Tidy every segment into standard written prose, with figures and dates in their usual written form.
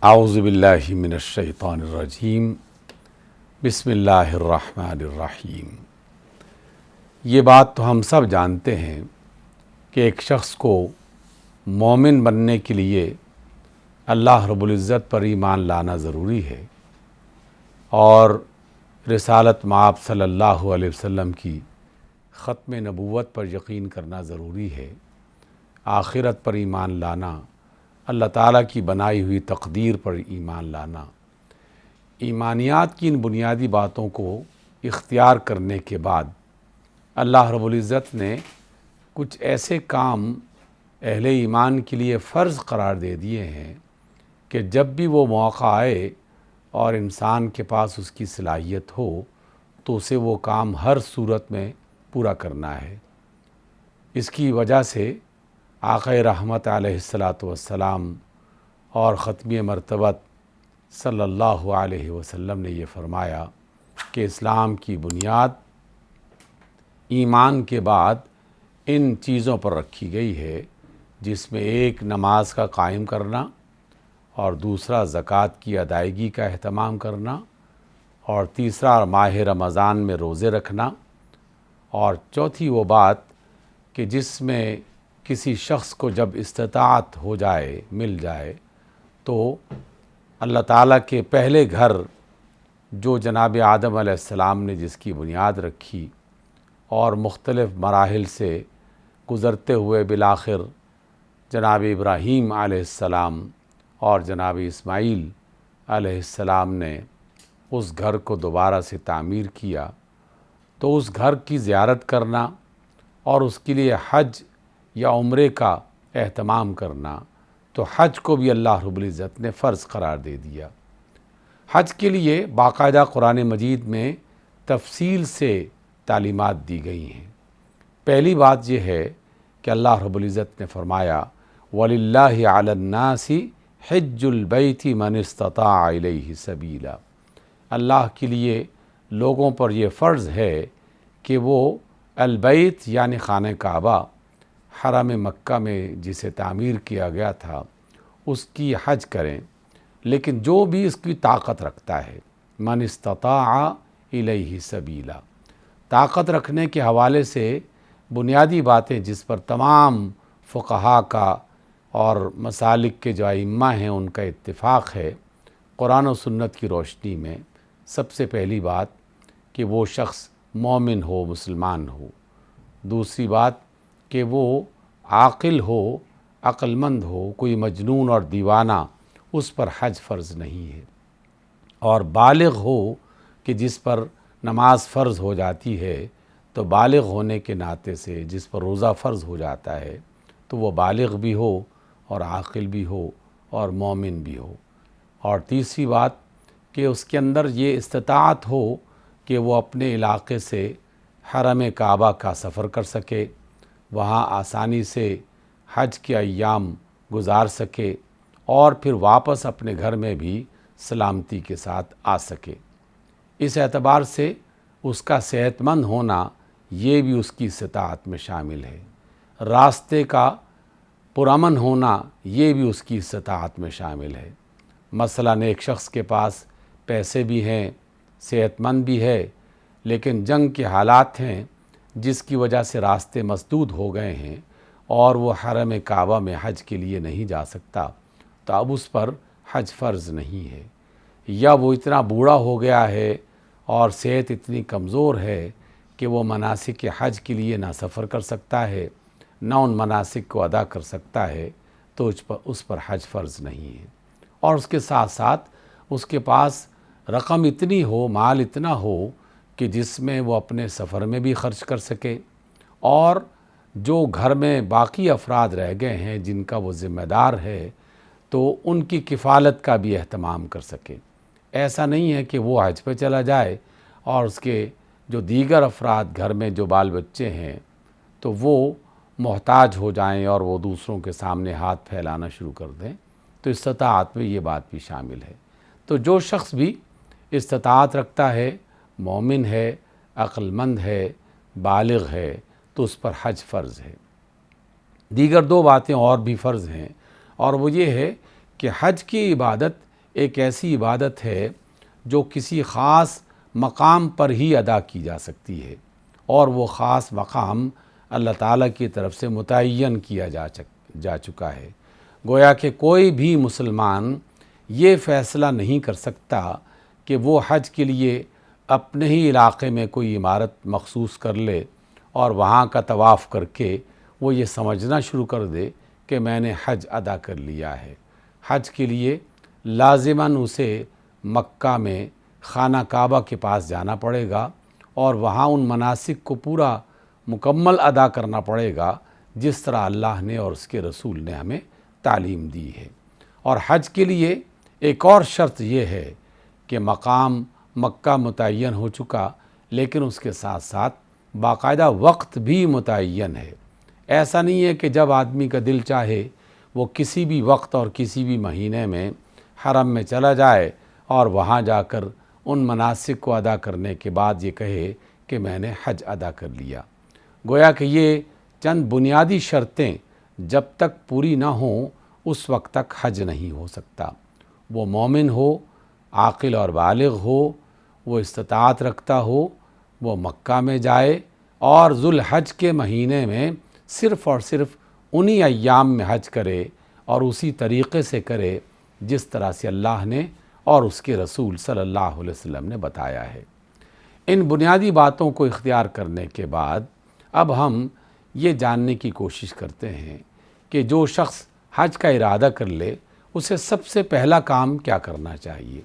اعوذ باللہ من الشیطان الرجیم بسم اللہ الرحمن الرحیم۔ یہ بات تو ہم سب جانتے ہیں کہ ایک شخص کو مومن بننے کے لیے اللہ رب العزت پر ایمان لانا ضروری ہے اور رسالت مآب صلی اللہ علیہ وسلم کی ختم نبوت پر یقین کرنا ضروری ہے، آخرت پر ایمان لانا، اللہ تعالیٰ کی بنائی ہوئی تقدیر پر ایمان لانا۔ ایمانیات کی ان بنیادی باتوں کو اختیار کرنے کے بعد اللہ رب العزت نے کچھ ایسے کام اہل ایمان کے لیے فرض قرار دے دیے ہیں کہ جب بھی وہ موقع آئے اور انسان کے پاس اس کی صلاحیت ہو تو اسے وہ کام ہر صورت میں پورا کرنا ہے۔ اس کی وجہ سے آقا رحمت علیہ الصلاۃ والسلام اور ختمی مرتبت صلی اللہ علیہ وسلم نے یہ فرمایا کہ اسلام کی بنیاد ایمان کے بعد ان چیزوں پر رکھی گئی ہے، جس میں ایک نماز کا قائم کرنا اور دوسرا زکوٰۃ کی ادائیگی کا اہتمام کرنا اور تیسرا ماہ رمضان میں روزے رکھنا اور چوتھی وہ بات کہ جس میں کسی شخص کو جب استطاعت ہو جائے، مل جائے، تو اللہ تعالیٰ کے پہلے گھر جو جناب آدم علیہ السلام نے جس کی بنیاد رکھی اور مختلف مراحل سے گزرتے ہوئے بالآخر جناب ابراہیم علیہ السلام اور جناب اسماعیل علیہ السلام نے اس گھر کو دوبارہ سے تعمیر کیا، تو اس گھر کی زیارت کرنا اور اس کے لیے حج یا عمرے کا اہتمام کرنا، تو حج کو بھی اللہ رب العزت نے فرض قرار دے دیا۔ حج کے لیے باقاعدہ قرآن مجید میں تفصیل سے تعلیمات دی گئی ہیں۔ پہلی بات یہ ہے کہ اللہ رب العزت نے فرمایا وَلِلَّهِ عَلَى النَّاسِ حِجُّ الْبَيْتِ مَنِ اسْتَطَاعَ إِلَيْهِ سَبِيلًا، اللہ کے لیے لوگوں پر یہ فرض ہے کہ وہ البیت یعنی خانہ کعبہ حرم مکہ میں جسے تعمیر کیا گیا تھا اس کی حج کریں، لیکن جو بھی اس کی طاقت رکھتا ہے، من استطاع الیہ سبیلا، طاقت رکھنے کے حوالے سے بنیادی باتیں جس پر تمام فقہاء کا اور مسالک کے جو ائمہ ہیں ان کا اتفاق ہے قرآن و سنت کی روشنی میں، سب سے پہلی بات کہ وہ شخص مومن ہو، مسلمان ہو، دوسری بات کہ وہ عاقل ہو، عقل مند ہو، کوئی مجنون اور دیوانہ اس پر حج فرض نہیں ہے، اور بالغ ہو کہ جس پر نماز فرض ہو جاتی ہے تو بالغ ہونے کے ناطے سے جس پر روزہ فرض ہو جاتا ہے تو وہ بالغ بھی ہو اور عاقل بھی ہو اور مومن بھی ہو، اور تیسری بات کہ اس کے اندر یہ استطاعت ہو کہ وہ اپنے علاقے سے حرم کعبہ کا سفر کر سکے، وہاں آسانی سے حج کے ایام گزار سکے اور پھر واپس اپنے گھر میں بھی سلامتی کے ساتھ آ سکے۔ اس اعتبار سے اس کا صحت مند ہونا یہ بھی اس کی استطاعت میں شامل ہے، راستے کا پرامن ہونا یہ بھی اس کی استطاعت میں شامل ہے۔ مثلاً ایک شخص کے پاس پیسے بھی ہیں، صحت مند بھی ہے، لیکن جنگ کے حالات ہیں جس کی وجہ سے راستے مسدود ہو گئے ہیں اور وہ حرم کعبہ میں حج کے لیے نہیں جا سکتا، تو اب اس پر حج فرض نہیں ہے، یا وہ اتنا بوڑھا ہو گیا ہے اور صحت اتنی کمزور ہے کہ وہ مناسک حج کے لیے نہ سفر کر سکتا ہے نہ ان مناسک کو ادا کر سکتا ہے، تو اس پر حج فرض نہیں ہے۔ اور اس کے ساتھ ساتھ اس کے پاس رقم اتنی ہو، مال اتنا ہو کہ جس میں وہ اپنے سفر میں بھی خرچ کر سکے اور جو گھر میں باقی افراد رہ گئے ہیں جن کا وہ ذمہ دار ہے تو ان کی کفالت کا بھی اہتمام کر سکے۔ ایسا نہیں ہے کہ وہ حج پہ چلا جائے اور اس کے جو دیگر افراد گھر میں جو بال بچے ہیں تو وہ محتاج ہو جائیں اور وہ دوسروں کے سامنے ہاتھ پھیلانا شروع کر دیں، تو استطاعت میں یہ بات بھی شامل ہے۔ تو جو شخص بھی استطاعت رکھتا ہے، مومن ہے، عقل مند ہے، بالغ ہے، تو اس پر حج فرض ہے۔ دیگر دو باتیں اور بھی فرض ہیں، اور وہ یہ ہے کہ حج کی عبادت ایک ایسی عبادت ہے جو کسی خاص مقام پر ہی ادا کی جا سکتی ہے، اور وہ خاص مقام اللہ تعالیٰ کی طرف سے متعین کیا جا چکا ہے۔ گویا کہ کوئی بھی مسلمان یہ فیصلہ نہیں کر سکتا کہ وہ حج کے لیے اپنے ہی علاقے میں کوئی عمارت مخصوص کر لے اور وہاں کا طواف کر کے وہ یہ سمجھنا شروع کر دے کہ میں نے حج ادا کر لیا ہے۔ حج کے لیے لازماً اسے مکہ میں خانہ کعبہ کے پاس جانا پڑے گا اور وہاں ان مناسک کو پورا مکمل ادا کرنا پڑے گا جس طرح اللہ نے اور اس کے رسول نے ہمیں تعلیم دی ہے۔ اور حج کے لیے ایک اور شرط یہ ہے کہ مقام مکہ متعین ہو چکا، لیکن اس کے ساتھ ساتھ باقاعدہ وقت بھی متعین ہے۔ ایسا نہیں ہے کہ جب آدمی کا دل چاہے وہ کسی بھی وقت اور کسی بھی مہینے میں حرم میں چلا جائے اور وہاں جا کر ان مناسک کو ادا کرنے کے بعد یہ کہے کہ میں نے حج ادا کر لیا۔ گویا کہ یہ چند بنیادی شرطیں جب تک پوری نہ ہوں اس وقت تک حج نہیں ہو سکتا۔ وہ مومن ہو، عاقل اور بالغ ہو، وہ استطاعت رکھتا ہو، وہ مکہ میں جائے اور ذو الحج کے مہینے میں صرف اور صرف انہی ایام میں حج کرے اور اسی طریقے سے کرے جس طرح سے اللہ نے اور اس کے رسول صلی اللہ علیہ وسلم نے بتایا ہے۔ ان بنیادی باتوں کو اختیار کرنے کے بعد اب ہم یہ جاننے کی کوشش کرتے ہیں کہ جو شخص حج کا ارادہ کر لے اسے سب سے پہلا کام کیا کرنا چاہیے۔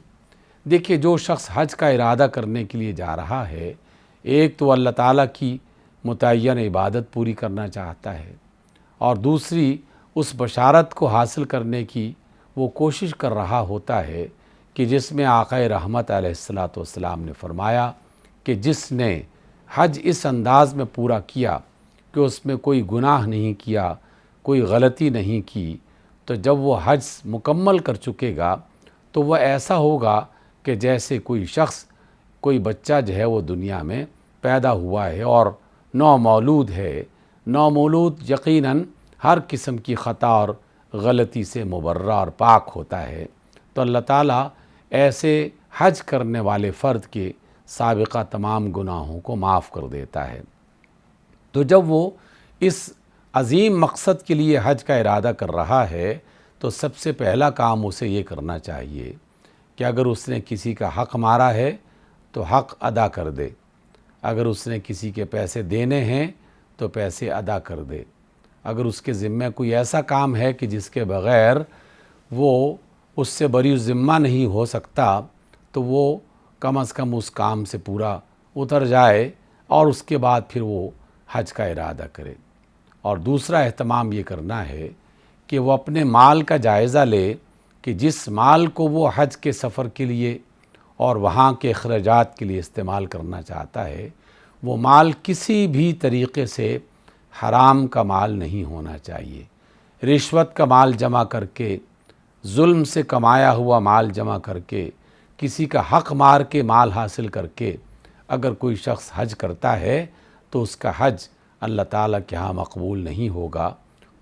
دیکھیے، جو شخص حج کا ارادہ کرنے کے لیے جا رہا ہے، ایک تو اللہ تعالیٰ کی متعین عبادت پوری کرنا چاہتا ہے، اور دوسری اس بشارت کو حاصل کرنے کی وہ کوشش کر رہا ہوتا ہے کہ جس میں آقا رحمت علیہ الصلوۃ والسلام نے فرمایا کہ جس نے حج اس انداز میں پورا کیا کہ اس میں کوئی گناہ نہیں کیا، کوئی غلطی نہیں کی، تو جب وہ حج مکمل کر چکے گا تو وہ ایسا ہوگا کہ جیسے کوئی شخص، کوئی بچہ جو ہے وہ دنیا میں پیدا ہوا ہے اور نومولود ہے۔ نومولود یقیناً ہر قسم کی خطا اور غلطی سے مبرہ اور پاک ہوتا ہے، تو اللہ تعالیٰ ایسے حج کرنے والے فرد کے سابقہ تمام گناہوں کو معاف کر دیتا ہے۔ تو جب وہ اس عظیم مقصد کے لیے حج کا ارادہ کر رہا ہے تو سب سے پہلا کام اسے یہ کرنا چاہیے کہ اگر اس نے کسی کا حق مارا ہے تو حق ادا کر دے، اگر اس نے کسی کے پیسے دینے ہیں تو پیسے ادا کر دے، اگر اس کے ذمہ کوئی ایسا کام ہے کہ جس کے بغیر وہ اس سے بری ذمہ نہیں ہو سکتا تو وہ کم از کم اس کام سے پورا اتر جائے اور اس کے بعد پھر وہ حج کا ارادہ کرے۔ اور دوسرا اہتمام یہ کرنا ہے کہ وہ اپنے مال کا جائزہ لے کہ جس مال کو وہ حج کے سفر کے لیے اور وہاں کے اخراجات کے لیے استعمال کرنا چاہتا ہے، وہ مال کسی بھی طریقے سے حرام کا مال نہیں ہونا چاہیے۔ رشوت کا مال جمع کر کے، ظلم سے کمایا ہوا مال جمع کر کے، کسی کا حق مار کے مال حاصل کر کے اگر کوئی شخص حج کرتا ہے تو اس کا حج اللہ تعالیٰ کے ہاں مقبول نہیں ہوگا۔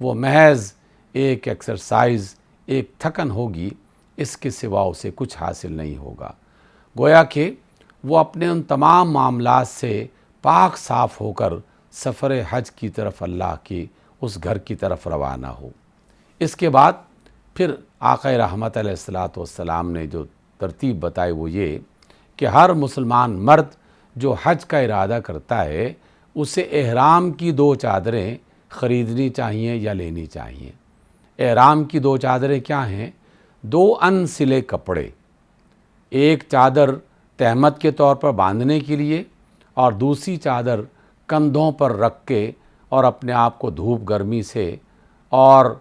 وہ محض ایک ایکسرسائز، ایک تھکن ہوگی، اس کے سوا اسے کچھ حاصل نہیں ہوگا۔ گویا کہ وہ اپنے ان تمام معاملات سے پاک صاف ہو کر سفر حج کی طرف، اللہ کے اس گھر کی طرف روانہ ہو۔ اس کے بعد پھر آقا رحمت علیہ الصلوۃ والسلام نے جو ترتیب بتائی وہ یہ کہ ہر مسلمان مرد جو حج کا ارادہ کرتا ہے اسے احرام کی 2 چادریں خریدنی چاہیے یا لینی چاہیے۔ احرام کی 2 چادریں کیا ہیں؟ 2 ان سلے کپڑے، ایک چادر تہمت کے طور پر باندھنے کے لیے اور دوسری چادر کندھوں پر رکھ کے اور اپنے آپ کو دھوپ گرمی سے اور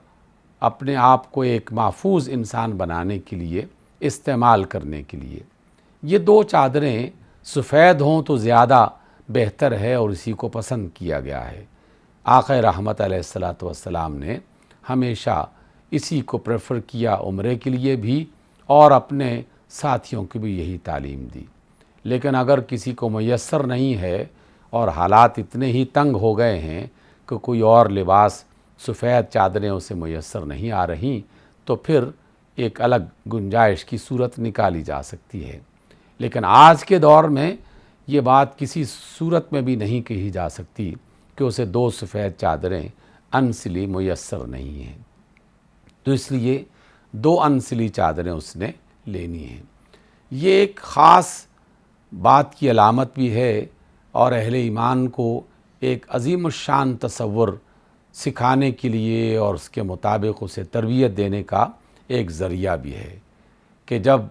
اپنے آپ کو ایک محفوظ انسان بنانے کے لیے استعمال کرنے کے لیے۔ یہ 2 چادریں سفید ہوں تو زیادہ بہتر ہے اور اسی کو پسند کیا گیا ہے۔ آقا رحمت علیہ الصلوۃ والسلام نے ہمیشہ اسی کو پریفر کیا عمرے کے لیے بھی اور اپنے ساتھیوں کو بھی یہی تعلیم دی۔ لیکن اگر کسی کو میسر نہیں ہے اور حالات اتنے ہی تنگ ہو گئے ہیں کہ کوئی اور لباس، سفید چادریں اسے میسر نہیں آ رہی، تو پھر ایک الگ گنجائش کی صورت نکالی جا سکتی ہے، لیکن آج کے دور میں یہ بات کسی صورت میں بھی نہیں کہی جا سکتی کہ اسے 2 سفید چادریں انسلی میسر نہیں ہیں، تو اس لیے 2 انسلی چادریں اس نے لینی ہیں۔ یہ ایک خاص بات کی علامت بھی ہے اور اہل ایمان کو ایک عظیم الشان تصور سکھانے کے لیے اور اس کے مطابق اسے تربیت دینے کا ایک ذریعہ بھی ہے کہ جب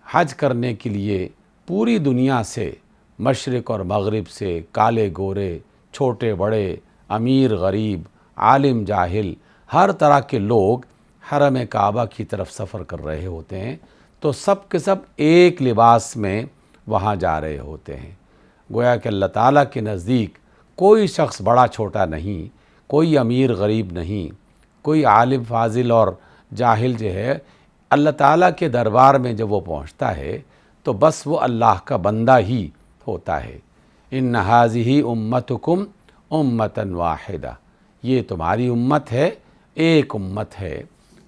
حج کرنے کے لیے پوری دنیا سے، مشرق اور مغرب سے، کالے گورے، چھوٹے بڑے، امیر غریب، عالم جاہل، ہر طرح کے لوگ حرم کعبہ کی طرف سفر کر رہے ہوتے ہیں، تو سب کے سب ایک لباس میں وہاں جا رہے ہوتے ہیں۔ گویا کہ اللہ تعالیٰ کے نزدیک کوئی شخص بڑا چھوٹا نہیں، کوئی امیر غریب نہیں، کوئی عالم فاضل اور جاہل جو ہے، اللہ تعالیٰ کے دربار میں جب وہ پہنچتا ہے تو بس وہ اللہ کا بندہ ہی ہوتا ہے۔ ان ھذہ امتکم امۃ واحدہ، یہ تمہاری امت ہے، ایک امت ہے۔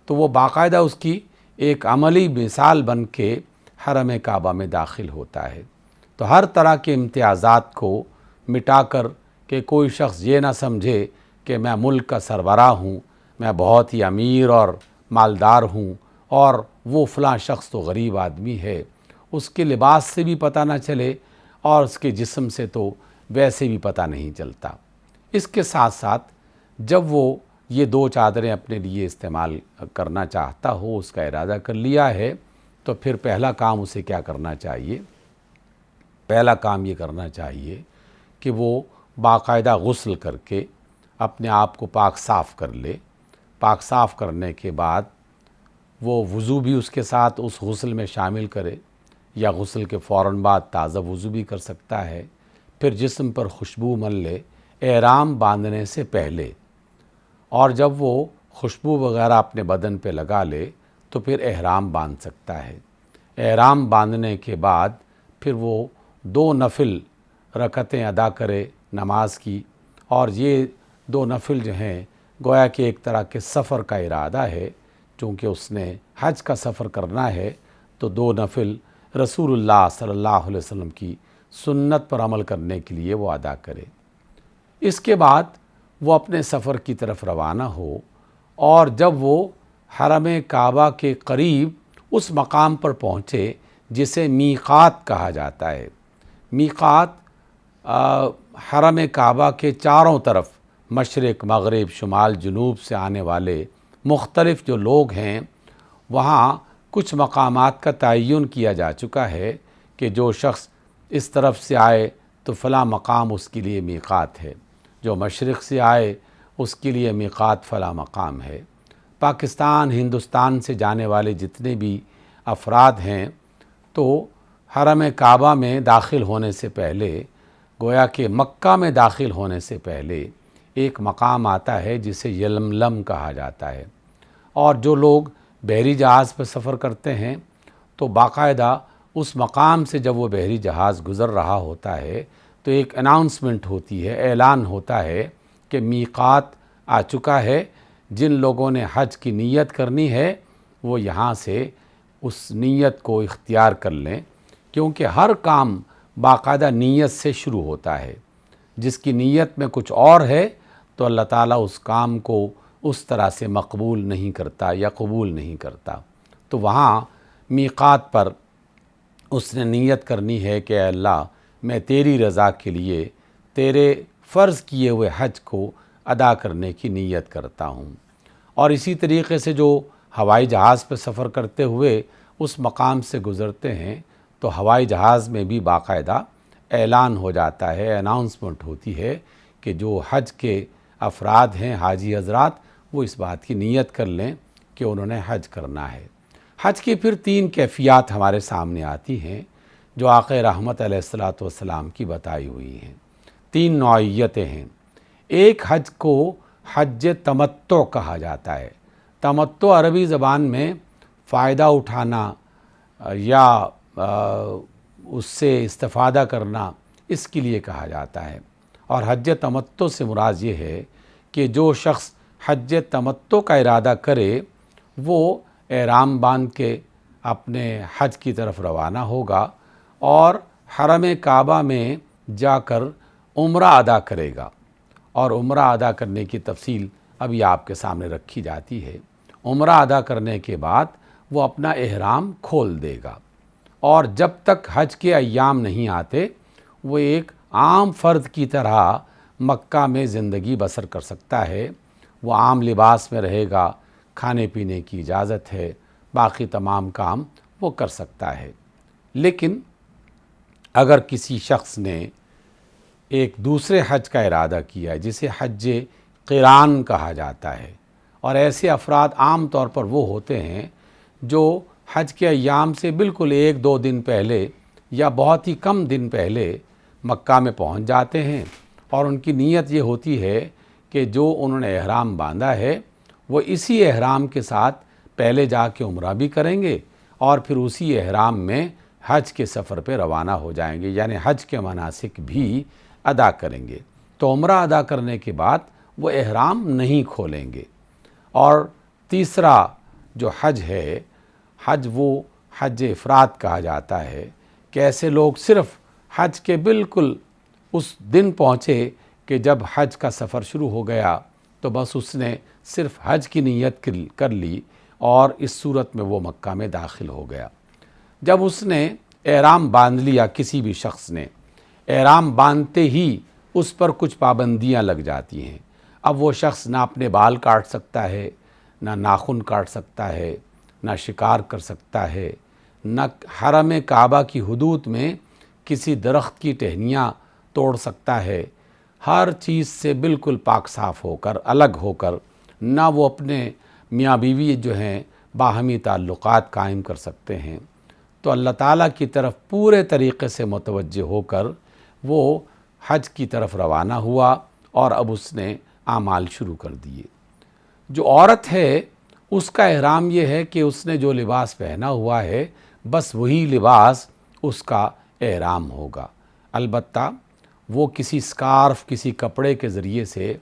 تو وہ باقاعدہ اس کی ایک عملی مثال بن کے حرم کعبہ میں داخل ہوتا ہے۔ تو ہر طرح کے امتیازات کو مٹا کر کہ کوئی شخص یہ نہ سمجھے کہ میں ملک کا سربراہ ہوں، میں بہت ہی امیر اور مالدار ہوں اور وہ فلاں شخص تو غریب آدمی ہے، اس کے لباس سے بھی پتہ نہ چلے اور اس کے جسم سے تو ویسے بھی پتہ نہیں چلتا۔ اس کے ساتھ ساتھ جب وہ یہ 2 چادریں اپنے لیے استعمال کرنا چاہتا ہو، اس کا ارادہ کر لیا ہے، تو پھر پہلا کام اسے کیا کرنا چاہیے؟ پہلا کام یہ کرنا چاہیے کہ وہ باقاعدہ غسل کر کے اپنے آپ کو پاک صاف کر لے۔ پاک صاف کرنے کے بعد وہ وضو بھی اس کے ساتھ اس غسل میں شامل کرے، یا غسل کے فوراً بعد تازہ وضو بھی کر سکتا ہے۔ پھر جسم پر خوشبو مل لے احرام باندھنے سے پہلے، اور جب وہ خوشبو وغیرہ اپنے بدن پہ لگا لے تو پھر احرام باندھ سکتا ہے۔ احرام باندھنے کے بعد پھر وہ 2 نفل رکعتیں ادا کرے نماز کی، اور یہ 2 نفل جو ہیں گویا کہ ایک طرح کے سفر کا ارادہ ہے، چونکہ اس نے حج کا سفر کرنا ہے تو 2 نفل رسول اللہ صلی اللہ علیہ وسلم کی سنت پر عمل کرنے کے لیے وہ ادا کرے۔ اس کے بعد وہ اپنے سفر کی طرف روانہ ہو، اور جب وہ حرم کعبہ کے قریب اس مقام پر پہنچے جسے میقات کہا جاتا ہے۔ میقات حرم کعبہ کے چاروں طرف مشرق، مغرب، شمال، جنوب سے آنے والے مختلف جو لوگ ہیں، وہاں کچھ مقامات کا تعین کیا جا چکا ہے کہ جو شخص اس طرف سے آئے تو فلاں مقام اس کے لیے میقات ہے، جو مشرق سے آئے اس کے لیے میقات فلاں مقام ہے۔ پاکستان، ہندوستان سے جانے والے جتنے بھی افراد ہیں تو حرم کعبہ میں داخل ہونے سے پہلے، گویا کہ مکہ میں داخل ہونے سے پہلے ایک مقام آتا ہے جسے یلملم کہا جاتا ہے، اور جو لوگ بحری جہاز پر سفر کرتے ہیں تو باقاعدہ اس مقام سے جب وہ بحری جہاز گزر رہا ہوتا ہے تو ایک اناؤنسمنٹ ہوتی ہے، اعلان ہوتا ہے کہ میقات آ چکا ہے، جن لوگوں نے حج کی نیت کرنی ہے وہ یہاں سے اس نیت کو اختیار کر لیں، کیونکہ ہر کام باقاعدہ نیت سے شروع ہوتا ہے۔ جس کی نیت میں کچھ اور ہے تو اللہ تعالیٰ اس کام کو اس طرح سے مقبول نہیں کرتا یا قبول نہیں کرتا۔ تو وہاں میقات پر اس نے نیت کرنی ہے کہ اے اللہ، میں تیری رضا کے لیے تیرے فرض کیے ہوئے حج کو ادا کرنے کی نیت کرتا ہوں۔ اور اسی طریقے سے جو ہوائی جہاز پہ سفر کرتے ہوئے اس مقام سے گزرتے ہیں تو ہوائی جہاز میں بھی باقاعدہ اعلان ہو جاتا ہے، اناؤنسمنٹ ہوتی ہے کہ جو حج کے افراد ہیں، حاجی حضرات، وہ اس بات کی نیت کر لیں کہ انہوں نے حج کرنا ہے۔ حج کی پھر 3 کیفیات ہمارے سامنے آتی ہیں جو آقا رحمت علیہ الصلوۃ والسلام کی بتائی ہوئی ہیں۔ 3 نوعیتیں ہیں۔ ایک حج کو حج تمتع کہا جاتا ہے۔ تمتع عربی زبان میں فائدہ اٹھانا یا اس سے استفادہ کرنا، اس کے لیے کہا جاتا ہے۔ اور حج تمتع سے مراد یہ ہے کہ جو شخص حج تمتع کا ارادہ کرے وہ احرام باندھ کے اپنے حج کی طرف روانہ ہوگا اور حرم کعبہ میں جا کر عمرہ ادا کرے گا، اور عمرہ ادا کرنے کی تفصیل ابھی آپ کے سامنے رکھی جاتی ہے۔ عمرہ ادا کرنے کے بعد وہ اپنا احرام کھول دے گا، اور جب تک حج کے ایام نہیں آتے وہ ایک عام فرد کی طرح مکہ میں زندگی بسر کر سکتا ہے۔ وہ عام لباس میں رہے گا، کھانے پینے کی اجازت ہے، باقی تمام کام وہ کر سکتا ہے۔ لیکن اگر کسی شخص نے ایک دوسرے حج کا ارادہ کیا ہے جسے حج قران کہا جاتا ہے، اور ایسے افراد عام طور پر وہ ہوتے ہیں جو حج کے ایام سے بالکل 1-2 دن پہلے یا بہت ہی کم دن پہلے مکہ میں پہنچ جاتے ہیں، اور ان کی نیت یہ ہوتی ہے کہ جو انہوں نے احرام باندھا ہے وہ اسی احرام کے ساتھ پہلے جا کے عمرہ بھی کریں گے اور پھر اسی احرام میں حج کے سفر پہ روانہ ہو جائیں گے، یعنی حج کے مناسک بھی ادا کریں گے۔ تو عمرہ ادا کرنے کے بعد وہ احرام نہیں کھولیں گے۔ اور تیسرا جو حج ہے، حج وہ حج افراد کہا جاتا ہے کہ ایسے لوگ صرف حج کے بالکل اس دن پہنچے کہ جب حج کا سفر شروع ہو گیا تو بس اس نے صرف حج کی نیت کر لی، اور اس صورت میں وہ مکہ میں داخل ہو گیا۔ جب اس نے احرام باندھ لیا، کسی بھی شخص نے احرام باندھتے ہی اس پر کچھ پابندیاں لگ جاتی ہیں۔ اب وہ شخص نہ اپنے بال کاٹ سکتا ہے، نہ ناخن کاٹ سکتا ہے، نہ شکار کر سکتا ہے، نہ حرم کعبہ کی حدود میں کسی درخت کی ٹہنیاں توڑ سکتا ہے۔ ہر چیز سے بالکل پاک صاف ہو کر، الگ ہو کر، نہ وہ اپنے میاں بیوی جو ہیں باہمی تعلقات قائم کر سکتے ہیں۔ تو اللہ تعالیٰ کی طرف پورے طریقے سے متوجہ ہو کر وہ حج کی طرف روانہ ہوا، اور اب اس نے اعمال شروع کر دیے۔ جو عورت ہے اس کا احرام یہ ہے کہ اس نے جو لباس پہنا ہوا ہے بس وہی لباس اس کا احرام ہوگا۔ البتہ وہ کسی سکارف، کسی کپڑے کے ذریعے سے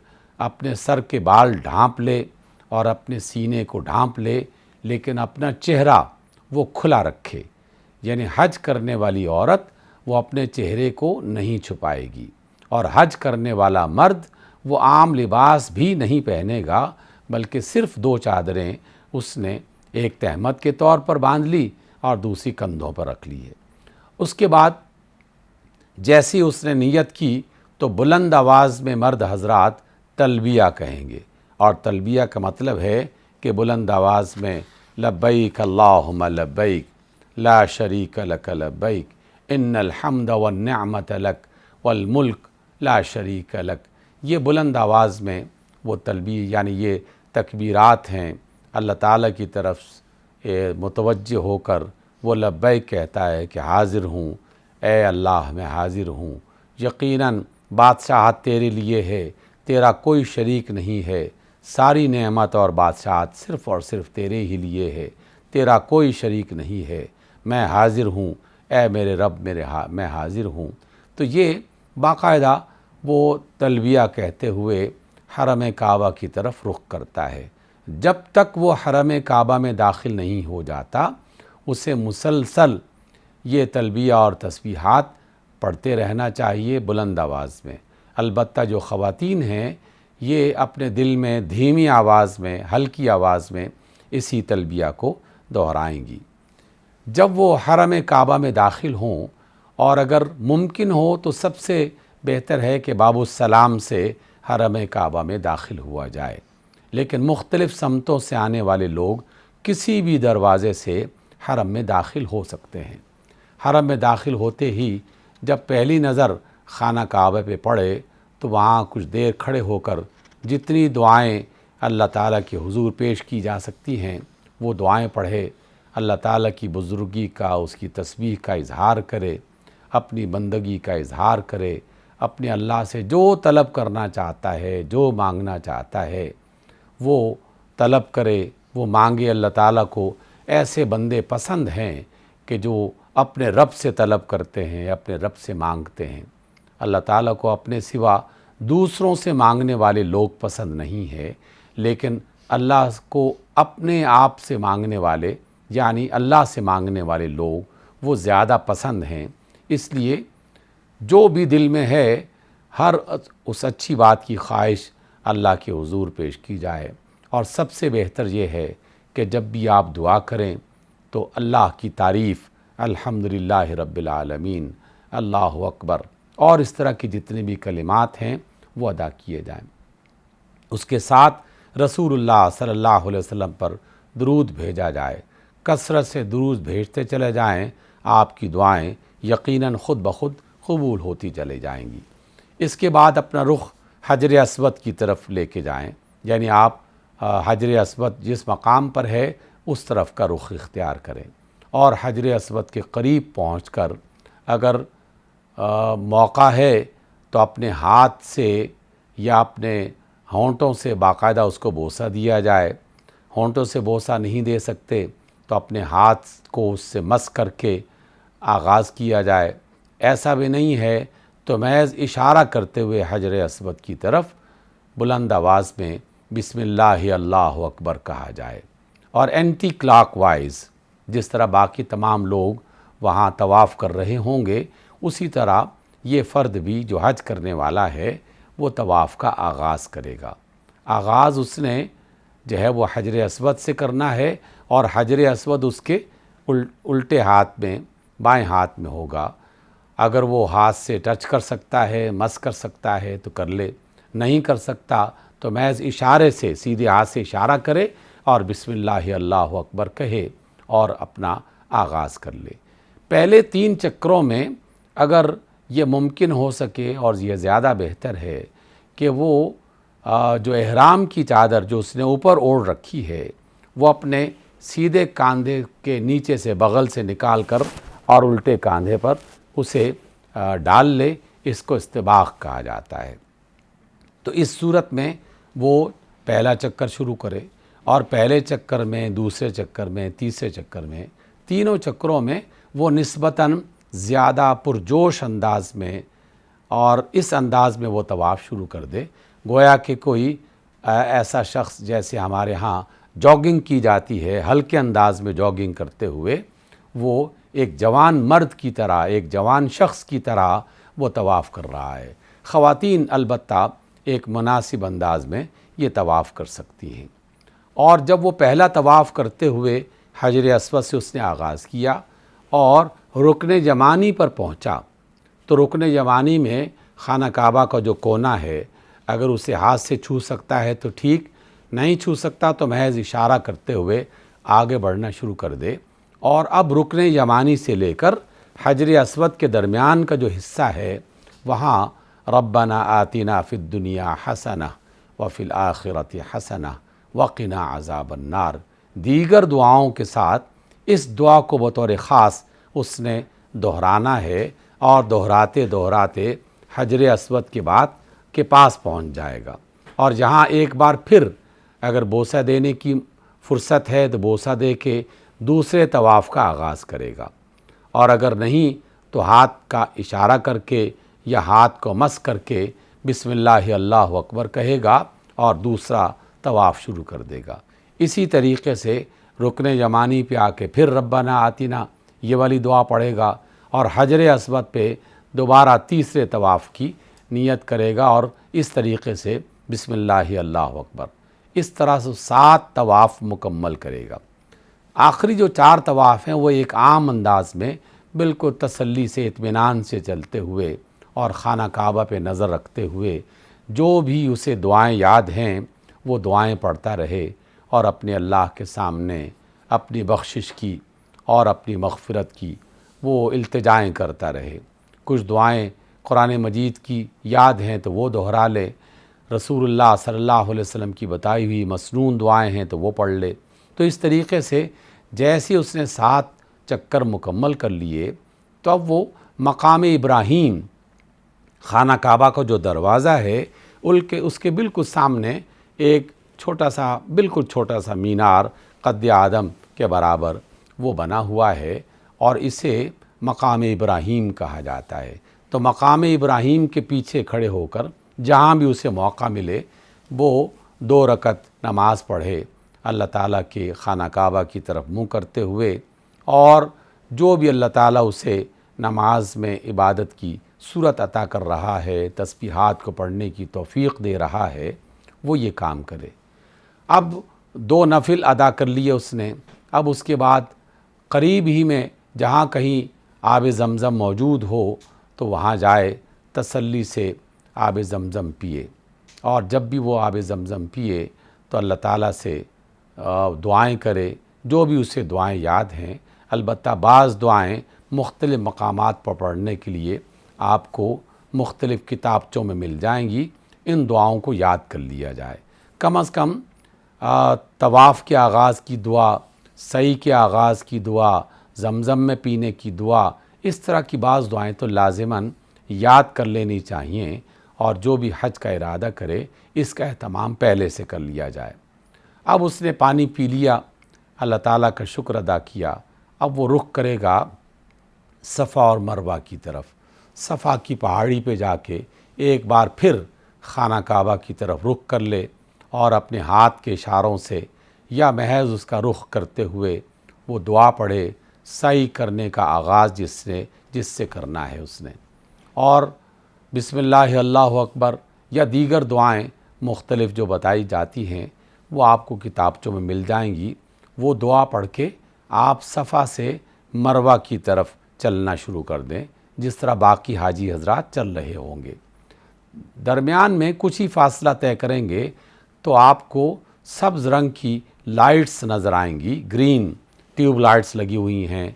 اپنے سر کے بال ڈھانپ لے اور اپنے سینے کو ڈھانپ لے، لیکن اپنا چہرہ وہ کھلا رکھے۔ یعنی حج کرنے والی عورت وہ اپنے چہرے کو نہیں چھپائے گی، اور حج کرنے والا مرد وہ عام لباس بھی نہیں پہنے گا، بلکہ صرف 2 چادریں اس نے ایک تہمت کے طور پر باندھ لی اور دوسری کندھوں پر رکھ لی ہے۔ اس کے بعد جیسی اس نے نیت کی تو بلند آواز میں مرد حضرات تلبیہ کہیں گے، اور تلبیہ کا مطلب ہے کہ بلند آواز میں لبیک اللہم لبیک لا شریک لک لبیک ان الحمد والنعمت لک والملک لا شریک لک۔ یہ بلند آواز میں وہ تلبیہ یعنی یہ تکبیرات ہیں، اللہ تعالیٰ کی طرف متوجہ ہو کر وہ لبیک کہتا ہے کہ حاضر ہوں، اے اللہ میں حاضر ہوں، یقیناً بادشاہت تیرے لیے ہے، تیرا کوئی شریک نہیں ہے، ساری نعمت اور بادشاہت صرف اور صرف تیرے ہی لیے ہے، تیرا کوئی شریک نہیں ہے، میں حاضر ہوں، اے میرے رب میں حاضر ہوں۔ تو یہ باقاعدہ وہ تلبیہ کہتے ہوئے حرم کعبہ کی طرف رخ کرتا ہے۔ جب تک وہ حرم کعبہ میں داخل نہیں ہو جاتا اسے مسلسل یہ تلبیہ اور تسبیحات پڑھتے رہنا چاہیے بلند آواز میں۔ البتہ جو خواتین ہیں یہ اپنے دل میں دھیمی آواز میں، ہلکی آواز میں اسی تلبیہ کو دہرائیں گی۔ جب وہ حرم کعبہ میں داخل ہوں، اور اگر ممکن ہو تو سب سے بہتر ہے کہ باب السلام سے حرم کعبہ میں داخل ہوا جائے، لیکن مختلف سمتوں سے آنے والے لوگ کسی بھی دروازے سے حرم میں داخل ہو سکتے ہیں۔ حرم میں داخل ہوتے ہی جب پہلی نظر خانہ کعبہ پہ پڑے تو وہاں کچھ دیر کھڑے ہو کر جتنی دعائیں اللہ تعالیٰ کے حضور پیش کی جا سکتی ہیں وہ دعائیں پڑھے، اللہ تعالیٰ کی بزرگی کا، اس کی تسبیح کا اظہار کرے، اپنی بندگی کا اظہار کرے، اپنے اللہ سے جو طلب کرنا چاہتا ہے، جو مانگنا چاہتا ہے وہ طلب کرے، وہ مانگے۔ اللہ تعالیٰ کو ایسے بندے پسند ہیں کہ جو اپنے رب سے طلب کرتے ہیں، اپنے رب سے مانگتے ہیں۔ اللہ تعالیٰ کو اپنے سوا دوسروں سے مانگنے والے لوگ پسند نہیں ہے، لیکن اللہ کو اپنے آپ سے مانگنے والے یعنی اللہ سے مانگنے والے لوگ وہ زیادہ پسند ہیں۔ اس لیے جو بھی دل میں ہے ہر اس اچھی بات کی خواہش اللہ کے حضور پیش کی جائے، اور سب سے بہتر یہ ہے کہ جب بھی آپ دعا کریں تو اللہ کی تعریف الحمدللہ رب العالمین، اللہ اکبر اور اس طرح کی جتنے بھی کلمات ہیں وہ ادا کیے جائیں۔ اس کے ساتھ رسول اللہ صلی اللہ علیہ وسلم پر درود بھیجا جائے، کثرت سے درود بھیجتے چلے جائیں، آپ کی دعائیں یقیناً خود بخود قبول ہوتی چلے جائیں گی۔ اس کے بعد اپنا رخ حجر اسود کی طرف لے کے جائیں، یعنی آپ حجر اسود جس مقام پر ہے اس طرف کا رخ اختیار کریں، اور حجر اسود کے قریب پہنچ کر اگر موقع ہے تو اپنے ہاتھ سے یا اپنے ہونٹوں سے باقاعدہ اس کو بوسہ دیا جائے۔ ہونٹوں سے بوسہ نہیں دے سکتے تو اپنے ہاتھ کو اس سے مس کر کے آغاز کیا جائے۔ ایسا بھی نہیں ہے تو محض اشارہ کرتے ہوئے حجر اسود کی طرف بلند آواز میں بسم اللہ اللہ اکبر کہا جائے، اور اینٹی کلاک وائز جس طرح باقی تمام لوگ وہاں طواف کر رہے ہوں گے اسی طرح یہ فرد بھی جو حج کرنے والا ہے وہ طواف کا آغاز کرے گا۔ آغاز اس نے جو ہے وہ حجر اسود سے کرنا ہے، اور حجر اسود اس کے الٹے ہاتھ میں بائیں ہاتھ میں ہوگا۔ اگر وہ ہاتھ سے ٹچ کر سکتا ہے، مس کر سکتا ہے تو کر لے، نہیں کر سکتا تو محض اشارے سے سیدھے ہاتھ سے اشارہ کرے اور بسم اللہ اللہ اکبر کہے اور اپنا آغاز کر لے۔ پہلے 3 چکروں میں اگر یہ ممکن ہو سکے، اور یہ زیادہ بہتر ہے کہ وہ جو احرام کی چادر جو اس نے اوپر اوڑھ رکھی ہے وہ اپنے سیدھے کاندھے کے نیچے سے بغل سے نکال کر اور الٹے کاندھے پر اسے ڈال لے، اس کو استباق کہا جاتا ہے۔ تو اس صورت میں وہ پہلا چکر شروع کرے، اور پہلے چکر میں، دوسرے چکر میں، تیسرے چکر میں، تینوں چکروں میں وہ نسبتاً زیادہ پرجوش انداز میں اور اس انداز میں وہ طواف شروع کر دے گویا کہ کوئی ایسا شخص جیسے ہمارے ہاں جاگنگ کی جاتی ہے، ہلکے انداز میں جاگنگ کرتے ہوئے وہ ایک جوان مرد کی طرح، ایک جوان شخص کی طرح وہ طواف کر رہا ہے۔ خواتین البتہ ایک مناسب انداز میں یہ طواف کر سکتی ہیں۔ اور جب وہ پہلا طواف کرتے ہوئے حجر اسود سے اس نے آغاز کیا اور رکن یمانی پر پہنچا تو رکن یمانی میں خانہ کعبہ کا جو کونا ہے اگر اسے ہاتھ سے چھو سکتا ہے تو ٹھیک، نہیں چھو سکتا تو محض اشارہ کرتے ہوئے آگے بڑھنا شروع کر دے، اور اب رکن یمانی سے لے کر حجر اسود کے درمیان کا جو حصہ ہے وہاں ربنا آتنا فی الدنیا حسنہ وفی الآخرۃ حسنہ وقنا عذاب النار دیگر دعاؤں کے ساتھ اس دعا کو بطور خاص اس نے دہرانا ہے، اور دہراتے دہراتے حجر اسود کے بعد کے پاس پہنچ جائے گا، اور جہاں ایک بار پھر اگر بوسہ دینے کی فرصت ہے تو بوسہ دے کے دوسرے طواف کا آغاز کرے گا، اور اگر نہیں تو ہاتھ کا اشارہ کر کے یا ہاتھ کو مس کر کے بسم اللہ اللہ اکبر کہے گا اور دوسرا طواف شروع کر دے گا۔ اسی طریقے سے رکن یمانی پہ آ کے پھر ربنا آتنا یہ والی دعا پڑھے گا، اور حجر اسود پہ دوبارہ تیسرے طواف کی نیت کرے گا، اور اس طریقے سے بسم اللہ اللہ اکبر، اس طرح سے 7 طواف مکمل کرے گا۔ آخری جو 4 طواف ہیں وہ ایک عام انداز میں بالکل تسلی سے، اطمینان سے چلتے ہوئے اور خانہ کعبہ پہ نظر رکھتے ہوئے جو بھی اسے دعائیں یاد ہیں وہ دعائیں پڑھتا رہے، اور اپنے اللہ کے سامنے اپنی بخشش کی اور اپنی مغفرت کی وہ التجائیں کرتا رہے۔ کچھ دعائیں قرآن مجید کی یاد ہیں تو وہ دہرا لے، رسول اللہ صلی اللہ علیہ وسلم کی بتائی ہوئی مسنون دعائیں ہیں تو وہ پڑھ لے۔ تو اس طریقے سے جیسے اس نے 7 چکر مکمل کر لیے تو اب وہ مقام ابراہیم، خانہ کعبہ کا جو دروازہ ہے اس کے بالکل سامنے ایک چھوٹا سا، بالکل چھوٹا سا مینار قد آدم کے برابر وہ بنا ہوا ہے، اور اسے مقام ابراہیم کہا جاتا ہے۔ تو مقام ابراہیم کے پیچھے کھڑے ہو کر جہاں بھی اسے موقع ملے وہ 2 رکعت نماز پڑھے اللہ تعالیٰ کے خانہ کعبہ کی طرف منہ کرتے ہوئے، اور جو بھی اللہ تعالیٰ اسے نماز میں عبادت کی صورت عطا کر رہا ہے، تسبیحات کو پڑھنے کی توفیق دے رہا ہے، وہ یہ کام کرے۔ اب 2 نفل ادا کر لیے اس نے، اب اس کے بعد قریب ہی میں جہاں کہیں آب زمزم موجود ہو تو وہاں جائے، تسلی سے آب زمزم پیے، اور جب بھی وہ آب زمزم پیے تو اللہ تعالیٰ سے دعائیں کرے، جو بھی اسے دعائیں یاد ہیں۔ البتہ بعض دعائیں مختلف مقامات پر پڑھنے کے لیے آپ کو مختلف کتابچوں میں مل جائیں گی، ان دعاؤں کو یاد کر لیا جائے۔ کم از کم طواف کے آغاز کی دعا، سعی کے آغاز کی دعا، زمزم میں پینے کی دعا، اس طرح کی بعض دعائیں تو لازماً یاد کر لینی چاہیے، اور جو بھی حج کا ارادہ کرے اس کا اہتمام پہلے سے کر لیا جائے۔ اب اس نے پانی پی لیا، اللہ تعالیٰ کا شکر ادا کیا، اب وہ رخ کرے گا صفا اور مروہ کی طرف۔ صفا کی پہاڑی پہ جا کے ایک بار پھر خانہ کعبہ کی طرف رخ کر لے، اور اپنے ہاتھ کے اشاروں سے یا محض اس کا رخ کرتے ہوئے وہ دعا پڑھے، سعی کرنے کا آغاز جس سے کرنا ہے اس نے، اور بسم اللہ اللہ اکبر یا دیگر دعائیں مختلف جو بتائی جاتی ہیں وہ آپ کو کتابچوں میں مل جائیں گی۔ وہ دعا پڑھ کے آپ صفا سے مروہ کی طرف چلنا شروع کر دیں، جس طرح باقی حاجی حضرات چل رہے ہوں گے۔ درمیان میں کچھ ہی فاصلہ طے کریں گے تو آپ کو سبز رنگ کی لائٹس نظر آئیں گی، گرین ٹیوب لائٹس لگی ہوئی ہیں،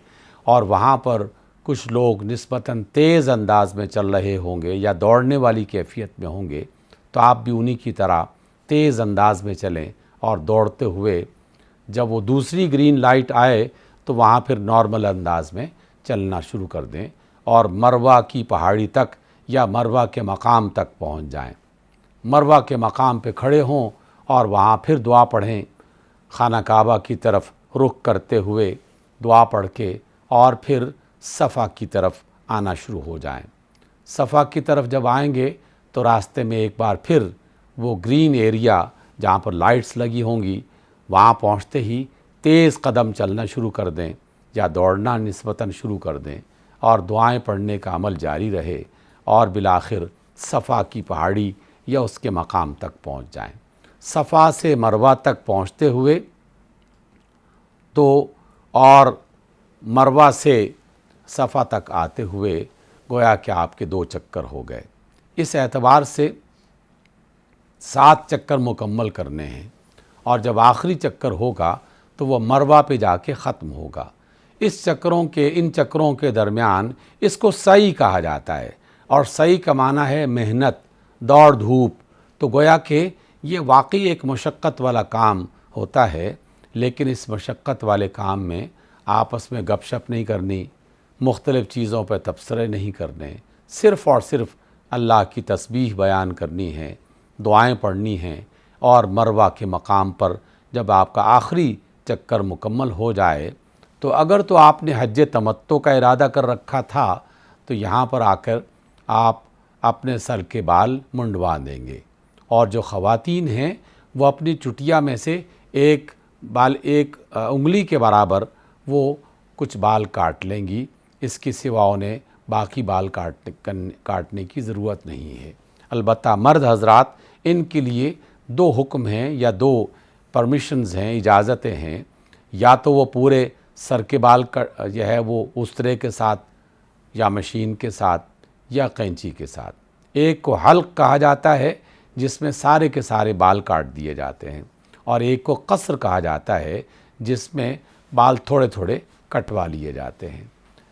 اور وہاں پر کچھ لوگ نسبتاً تیز انداز میں چل رہے ہوں گے یا دوڑنے والی کیفیت میں ہوں گے، تو آپ بھی انہی کی طرح تیز انداز میں چلیں، اور دوڑتے ہوئے جب وہ دوسری گرین لائٹ آئے تو وہاں پھر نارمل انداز میں چلنا شروع کر دیں، اور مروہ کی پہاڑی تک یا مروہ کے مقام تک پہنچ جائیں۔ مروہ کے مقام پہ کھڑے ہوں اور وہاں پھر دعا پڑھیں، خانہ کعبہ کی طرف رخ کرتے ہوئے دعا پڑھ کے، اور پھر صفا کی طرف آنا شروع ہو جائیں۔ صفا کی طرف جب آئیں گے تو راستے میں ایک بار پھر وہ گرین ایریا جہاں پر لائٹس لگی ہوں گی وہاں پہنچتے ہی تیز قدم چلنا شروع کر دیں یا دوڑنا نسبتاً شروع کر دیں، اور دعائیں پڑھنے کا عمل جاری رہے، اور بالآخر صفا کی پہاڑی یا اس کے مقام تک پہنچ جائیں۔ صفا سے مروہ تک پہنچتے ہوئے تو اور مروہ سے صفا تک آتے ہوئے گویا کہ آپ کے 2 چکر ہو گئے۔ اس اعتبار سے 7 چکر مکمل کرنے ہیں، اور جب آخری چکر ہوگا تو وہ مروہ پہ جا کے ختم ہوگا۔ ان چکروں کے درمیان اس کو سعی کہا جاتا ہے، اور سعی کا معنی ہے محنت، دوڑ دھوپ۔ تو گویا کہ یہ واقعی ایک مشقت والا کام ہوتا ہے، لیکن اس مشقت والے کام میں آپس میں گپ شپ نہیں کرنی، مختلف چیزوں پہ تبصرے نہیں کرنے، صرف اور صرف اللہ کی تسبیح بیان کرنی ہے، دعائیں پڑھنی ہیں، اور مروہ کے مقام پر جب آپ کا آخری چکر مکمل ہو جائے تو اگر تو آپ نے حج تمتع کا ارادہ کر رکھا تھا تو یہاں پر آ کر آپ اپنے سر کے بال منڈوا دیں گے، اور جو خواتین ہیں وہ اپنی چٹیا میں سے ایک انگلی کے برابر وہ کچھ بال کاٹ لیں گی، اس کی سوا انہیں باقی بال کاٹنے کی ضرورت نہیں ہے۔ البتہ مرد حضرات ان کے لیے 2 حکم ہیں یا 2 پرمیشنز ہیں، اجازتیں ہیں، یا تو وہ پورے سر کے بال جو ہے وہ استرے کے ساتھ یا مشین کے ساتھ یا قینچی کے ساتھ۔ ایک کو حلق کہا جاتا ہے جس میں سارے کے سارے بال کاٹ دیے جاتے ہیں، اور ایک کو قصر کہا جاتا ہے جس میں بال تھوڑے تھوڑے کٹوا لیے جاتے ہیں۔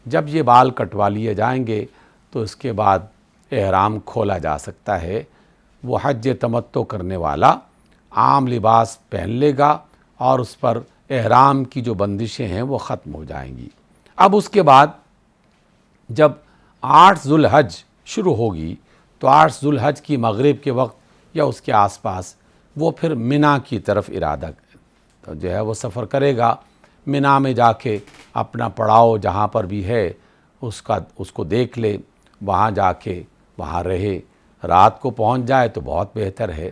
جب یہ بال کٹوا لیے جائیں گے تو اس کے بعد احرام کھولا جا سکتا ہے۔ وہ حج تمتع کرنے والا عام لباس پہن لے گا، اور اس پر احرام کی جو بندشیں ہیں وہ ختم ہو جائیں گی۔ اب اس کے بعد جب 8 ذو الحج شروع ہوگی تو 8 ذو الحج کی مغرب کے وقت یا اس کے آس پاس وہ پھر منا کی طرف ارادہ جو ہے وہ سفر کرے گا۔ منا میں جا کے اپنا پڑاؤ جہاں پر بھی ہے اس کو دیکھ لے، وہاں جا کے وہاں رہے، رات کو پہنچ جائے تو بہت بہتر ہے،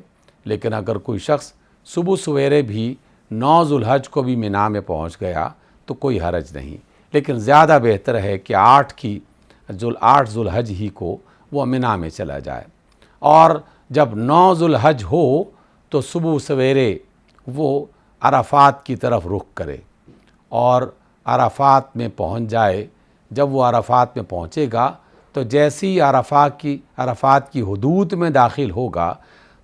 لیکن اگر کوئی شخص صبح سویرے بھی 9 ذوالحج کو بھی مینا میں پہنچ گیا تو کوئی حرج نہیں، لیکن زیادہ بہتر ہے کہ 8 ذوالحج ہی کو وہ مینا میں چلا جائے، اور جب 9 ذوالحج ہو تو صبح سویرے وہ عرفات کی طرف رخ کرے اور عرفات میں پہنچ جائے۔ جب وہ عرفات میں پہنچے گا تو جیسی ہی عرفات کی حدود میں داخل ہوگا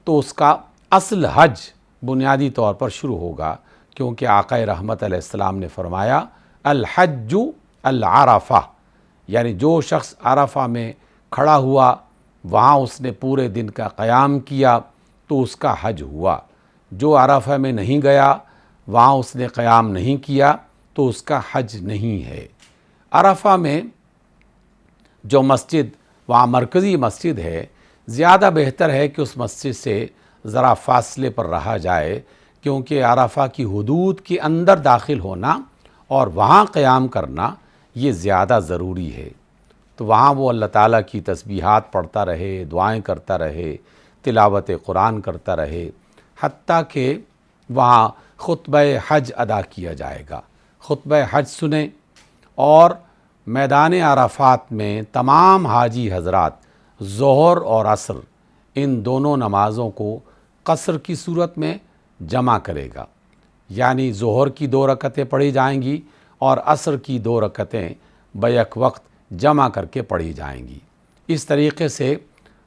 تو اس کا اصل حج بنیادی طور پر شروع ہوگا، کیونکہ آقا رحمت علیہ السلام نے فرمایا الحج العرفہ، یعنی جو شخص عرفہ میں کھڑا ہوا، وہاں اس نے پورے دن کا قیام کیا تو اس کا حج ہوا۔ جو عرفہ میں نہیں گیا، وہاں اس نے قیام نہیں کیا تو اس کا حج نہیں ہے۔ عرفہ میں جو مسجد وہاں مرکزی مسجد ہے، زیادہ بہتر ہے کہ اس مسجد سے ذرا فاصلے پر رہا جائے، کیونکہ عرفہ کی حدود کے اندر داخل ہونا اور وہاں قیام کرنا یہ زیادہ ضروری ہے۔ تو وہاں وہ اللہ تعالیٰ کی تسبیحات پڑھتا رہے، دعائیں کرتا رہے، تلاوت قرآن کرتا رہے، حتیٰ کہ وہاں خطبہ حج ادا کیا جائے گا۔ خطبہ حج سنیں، اور میدان عرفات میں تمام حاجی حضرات ظہر اور عصر ان دونوں نمازوں کو قصر کی صورت میں جمع کرے گا، یعنی ظہر کی 2 رکعتیں پڑھی جائیں گی اور عصر کی 2 رکعتیں بیک وقت جمع کر کے پڑھی جائیں گی۔ اس طریقے سے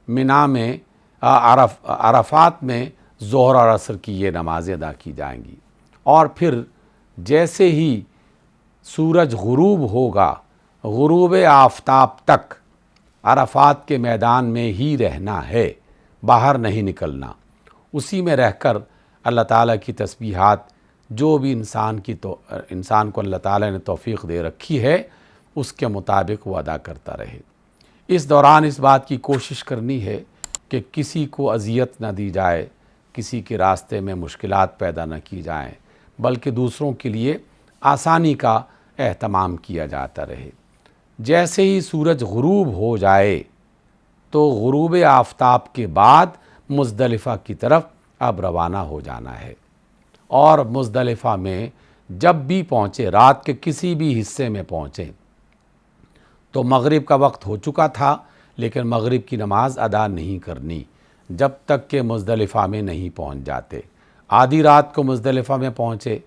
مینا میں عرفات میں ظہر اور عصر کی یہ نمازیں ادا کی جائیں گی، اور پھر جیسے ہی سورج غروب ہوگا، غروب آفتاب تک عرفات کے میدان میں ہی رہنا ہے، باہر نہیں نکلنا۔ اسی میں رہ کر اللہ تعالیٰ کی تسبیحات جو بھی انسان کو اللہ تعالیٰ نے توفیق دے رکھی ہے اس کے مطابق وہ ادا کرتا رہے۔ اس دوران اس بات کی کوشش کرنی ہے کہ کسی کو اذیت نہ دی جائے، کسی کے راستے میں مشکلات پیدا نہ کی جائیں، بلکہ دوسروں کے لیے آسانی کا اہتمام کیا جاتا رہے۔ جیسے ہی سورج غروب ہو جائے تو غروب آفتاب کے بعد مزدلفہ کی طرف اب روانہ ہو جانا ہے، اور مزدلفہ میں جب بھی پہنچے، رات کے کسی بھی حصے میں پہنچیں تو مغرب کا وقت ہو چکا تھا، لیکن مغرب کی نماز ادا نہیں کرنی جب تک کہ مزدلفہ میں نہیں پہنچ جاتے۔ آدھی رات کو مزدلفہ میں پہنچے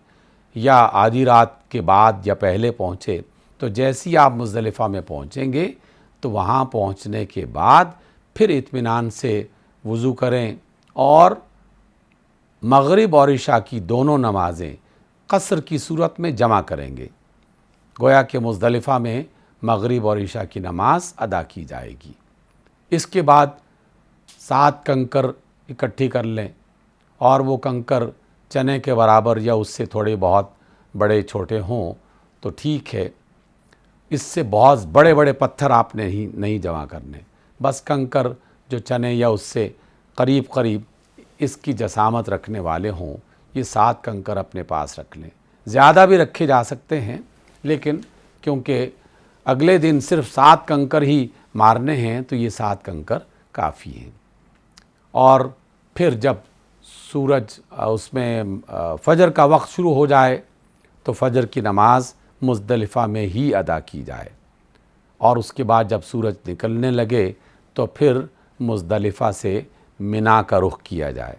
یا آدھی رات کے بعد یا پہلے پہنچے، تو جیسی آپ مزدلفہ میں پہنچیں گے تو وہاں پہنچنے کے بعد پھر اطمینان سے وضو کریں اور مغرب اور عشاء کی دونوں نمازیں قصر کی صورت میں جمع کریں گے، گویا کہ مزدلفہ میں مغرب اور عشاء کی نماز ادا کی جائے گی۔ اس کے بعد 7 کنکر اکٹھی کر لیں، اور وہ کنکر چنے کے برابر یا اس سے تھوڑے بہت بڑے چھوٹے ہوں تو ٹھیک ہے۔ اس سے بہت بڑے بڑے پتھر آپ نے نہیں جمع کرنے، بس کنکر جو چنے یا اس سے قریب قریب اس کی جسامت رکھنے والے ہوں، یہ 7 کنکر اپنے پاس رکھ لیں۔ زیادہ بھی رکھے جا سکتے ہیں، لیکن کیونکہ اگلے دن صرف 7 کنکر ہی مارنے ہیں تو یہ 7 کنکر کافی ہیں۔ اور پھر جب سورج اس میں فجر کا وقت شروع ہو جائے تو فجر کی نماز مزدلفہ میں ہی ادا کی جائے، اور اس کے بعد جب سورج نکلنے لگے تو پھر مزدلفہ سے مینا کا رخ کیا جائے۔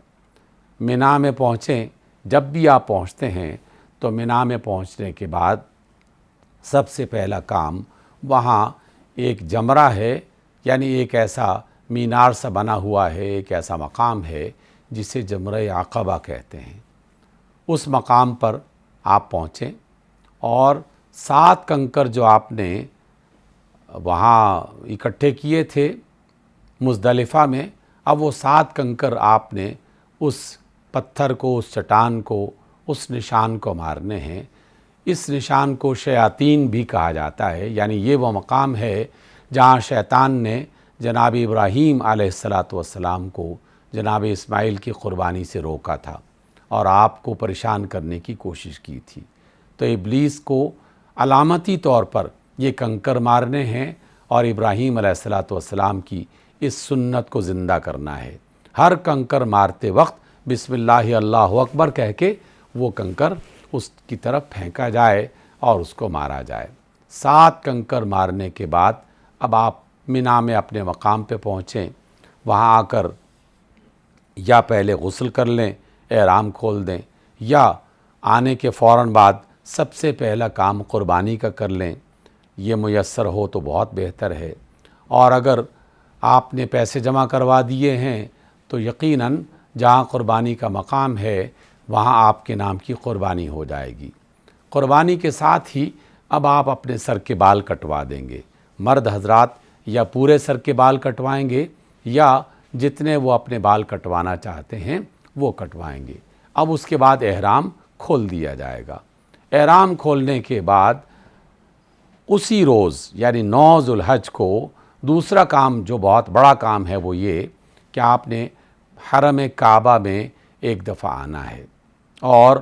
مینا میں پہنچیں، جب بھی آپ پہنچتے ہیں تو مینا میں پہنچنے کے بعد سب سے پہلا کام وہاں ایک جمرہ ہے، یعنی ایک ایسا مینار سا بنا ہوا ہے، ایک ایسا مقام ہے جسے جمرہ عقبہ کہتے ہیں۔ اس مقام پر آپ پہنچیں اور 7 کنکر جو آپ نے وہاں اکٹھے کیے تھے مزدلفہ میں، اب وہ 7 کنکر آپ نے اس پتھر کو، اس چٹان کو، اس نشان کو مارنے ہیں۔ اس نشان کو شیاطین بھی کہا جاتا ہے، یعنی یہ وہ مقام ہے جہاں شیطان نے جناب ابراہیم علیہ السلام کو جناب اسماعیل کی قربانی سے روکا تھا اور آپ کو پریشان کرنے کی کوشش کی تھی۔ تو ابلیس کو علامتی طور پر یہ کنکر مارنے ہیں اور ابراہیم علیہ السلام کی اس سنت کو زندہ کرنا ہے۔ ہر کنکر مارتے وقت بسم اللہ اللہ اکبر کہہ کے وہ کنکر اس کی طرف پھینکا جائے اور اس کو مارا جائے۔ 7 کنکر مارنے کے بعد اب آپ منا میں اپنے مقام پہ پہنچیں، وہاں آ کر یا پہلے غسل کر لیں، احرام کھول دیں، یا آنے کے فوراً بعد سب سے پہلا کام قربانی کا کر لیں۔ یہ میسر ہو تو بہت بہتر ہے، اور اگر آپ نے پیسے جمع کروا دیے ہیں تو یقیناً جہاں قربانی کا مقام ہے وہاں آپ کے نام کی قربانی ہو جائے گی۔ قربانی کے ساتھ ہی اب آپ اپنے سر کے بال کٹوا دیں گے۔ مرد حضرات یا پورے سر کے بال کٹوائیں گے یا جتنے وہ اپنے بال کٹوانا چاہتے ہیں وہ کٹوائیں گے۔ اب اس کے بعد احرام کھول دیا جائے گا۔ احرام کھولنے کے بعد اسی روز یعنی 9 ذو الحج کو دوسرا کام جو بہت بڑا کام ہے وہ یہ کہ آپ نے حرم کعبہ میں ایک دفعہ آنا ہے اور